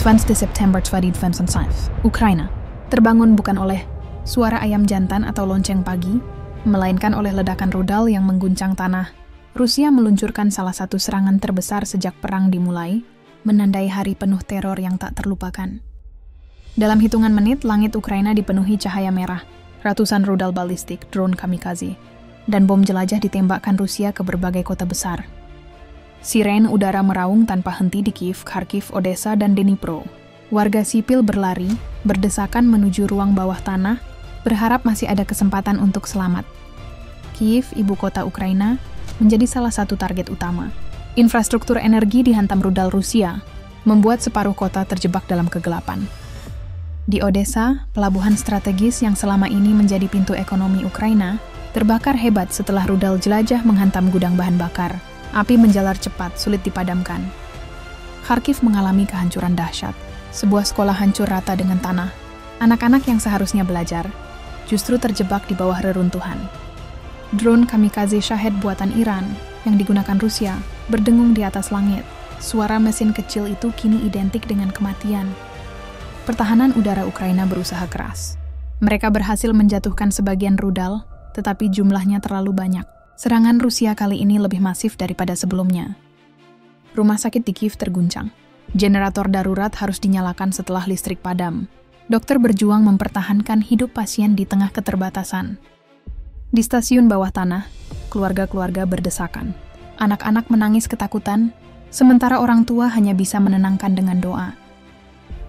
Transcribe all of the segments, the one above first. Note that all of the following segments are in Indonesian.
20 September 2025, Ukraina terbangun bukan oleh suara ayam jantan atau lonceng pagi, melainkan oleh ledakan rudal yang mengguncang tanah. Rusia meluncurkan salah satu serangan terbesar sejak perang dimulai, menandai hari penuh teror yang tak terlupakan. Dalam hitungan menit, langit Ukraina dipenuhi cahaya merah, ratusan rudal balistik, drone kamikaze, dan bom jelajah ditembakkan Rusia ke berbagai kota besar. Siren udara meraung tanpa henti di Kiev, Kharkiv, Odessa, dan Dnipro. Warga sipil berlari, berdesakan menuju ruang bawah tanah, berharap masih ada kesempatan untuk selamat. Kiev, ibu kota Ukraina, menjadi salah satu target utama. Infrastruktur energi dihantam rudal Rusia, membuat separuh kota terjebak dalam kegelapan. Di Odessa, pelabuhan strategis yang selama ini menjadi pintu ekonomi Ukraina, terbakar hebat setelah rudal jelajah menghantam gudang bahan bakar. Api menjalar cepat, sulit dipadamkan. Kharkiv mengalami kehancuran dahsyat. Sebuah sekolah hancur rata dengan tanah. Anak-anak yang seharusnya belajar, justru terjebak di bawah reruntuhan. Drone kamikaze Shahed buatan Iran yang digunakan Rusia berdengung di atas langit. Suara mesin kecil itu kini identik dengan kematian. Pertahanan udara Ukraina berusaha keras. Mereka berhasil menjatuhkan sebagian rudal, tetapi jumlahnya terlalu banyak. Serangan Rusia kali ini lebih masif daripada sebelumnya. Rumah sakit di Kiev terguncang. Generator darurat harus dinyalakan setelah listrik padam. Dokter berjuang mempertahankan hidup pasien di tengah keterbatasan. Di stasiun bawah tanah, keluarga-keluarga berdesakan. Anak-anak menangis ketakutan, sementara orang tua hanya bisa menenangkan dengan doa.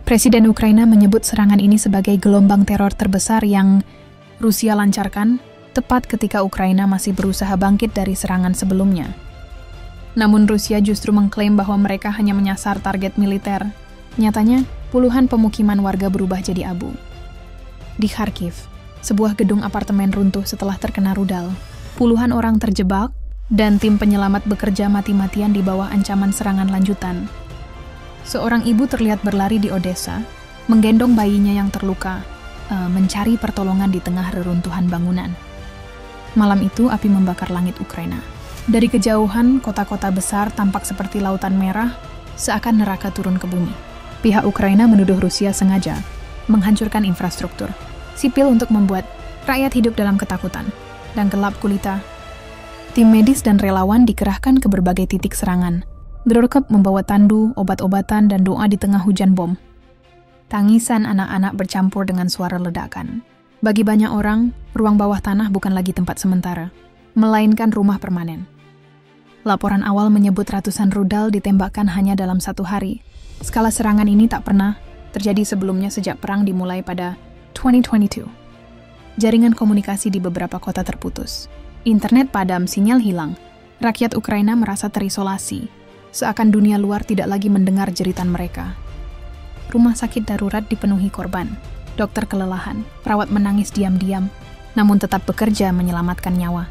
Presiden Ukraina menyebut serangan ini sebagai gelombang teror terbesar yang Rusia lancarkan, tepat ketika Ukraina masih berusaha bangkit dari serangan sebelumnya. Namun Rusia justru mengklaim bahwa mereka hanya menyasar target militer. Nyatanya, puluhan pemukiman warga berubah jadi abu. Di Kharkiv, sebuah gedung apartemen runtuh setelah terkena rudal. Puluhan orang terjebak, dan tim penyelamat bekerja mati-matian di bawah ancaman serangan lanjutan. Seorang ibu terlihat berlari di Odessa, menggendong bayinya yang terluka, mencari pertolongan di tengah reruntuhan bangunan. Malam itu, api membakar langit Ukraina. Dari kejauhan, kota-kota besar tampak seperti lautan merah, seakan neraka turun ke bumi. Pihak Ukraina menuduh Rusia sengaja menghancurkan infrastruktur sipil untuk membuat rakyat hidup dalam ketakutan dan gelap gulita. Tim medis dan relawan dikerahkan ke berbagai titik serangan. Drorkep membawa tandu, obat-obatan, dan doa di tengah hujan bom. Tangisan anak-anak bercampur dengan suara ledakan. Bagi banyak orang, ruang bawah tanah bukan lagi tempat sementara, melainkan rumah permanen. Laporan awal menyebut ratusan rudal ditembakkan hanya dalam satu hari. Skala serangan ini tak pernah terjadi sebelumnya sejak perang dimulai pada 2022. Jaringan komunikasi di beberapa kota terputus. Internet padam, sinyal hilang. Rakyat Ukraina merasa terisolasi, seakan dunia luar tidak lagi mendengar jeritan mereka. Rumah sakit darurat dipenuhi korban. Dokter kelelahan, perawat menangis diam-diam, namun tetap bekerja menyelamatkan nyawa.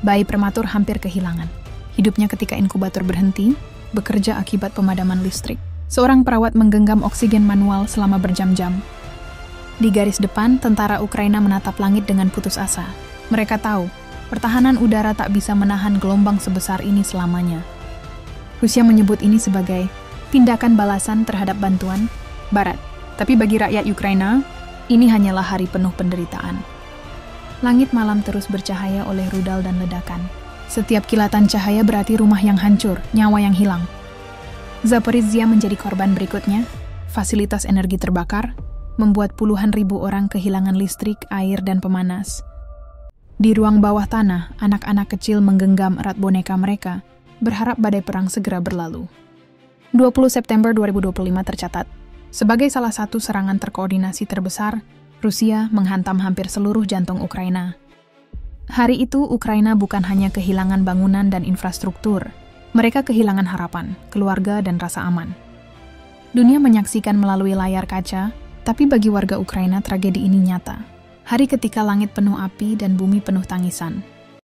Bayi prematur hampir kehilangan. Hidupnya ketika inkubator berhenti, bekerja akibat pemadaman listrik. Seorang perawat menggenggam oksigen manual selama berjam-jam. Di garis depan, tentara Ukraina menatap langit dengan putus asa. Mereka tahu, pertahanan udara tak bisa menahan gelombang sebesar ini selamanya. Rusia menyebut ini sebagai tindakan balasan terhadap bantuan Barat. Tapi bagi rakyat Ukraina, ini hanyalah hari penuh penderitaan. Langit malam terus bercahaya oleh rudal dan ledakan. Setiap kilatan cahaya berarti rumah yang hancur, nyawa yang hilang. Zaporizhia menjadi korban berikutnya. Fasilitas energi terbakar, membuat puluhan ribu orang kehilangan listrik, air, dan pemanas. Di ruang bawah tanah, anak-anak kecil menggenggam erat boneka mereka, berharap badai perang segera berlalu. 20 September 2025 tercatat. Sebagai salah satu serangan terkoordinasi terbesar, Rusia menghantam hampir seluruh jantung Ukraina. Hari itu, Ukraina bukan hanya kehilangan bangunan dan infrastruktur, mereka kehilangan harapan, keluarga, dan rasa aman. Dunia menyaksikan melalui layar kaca, tapi bagi warga Ukraina tragedi ini nyata. Hari ketika langit penuh api dan bumi penuh tangisan.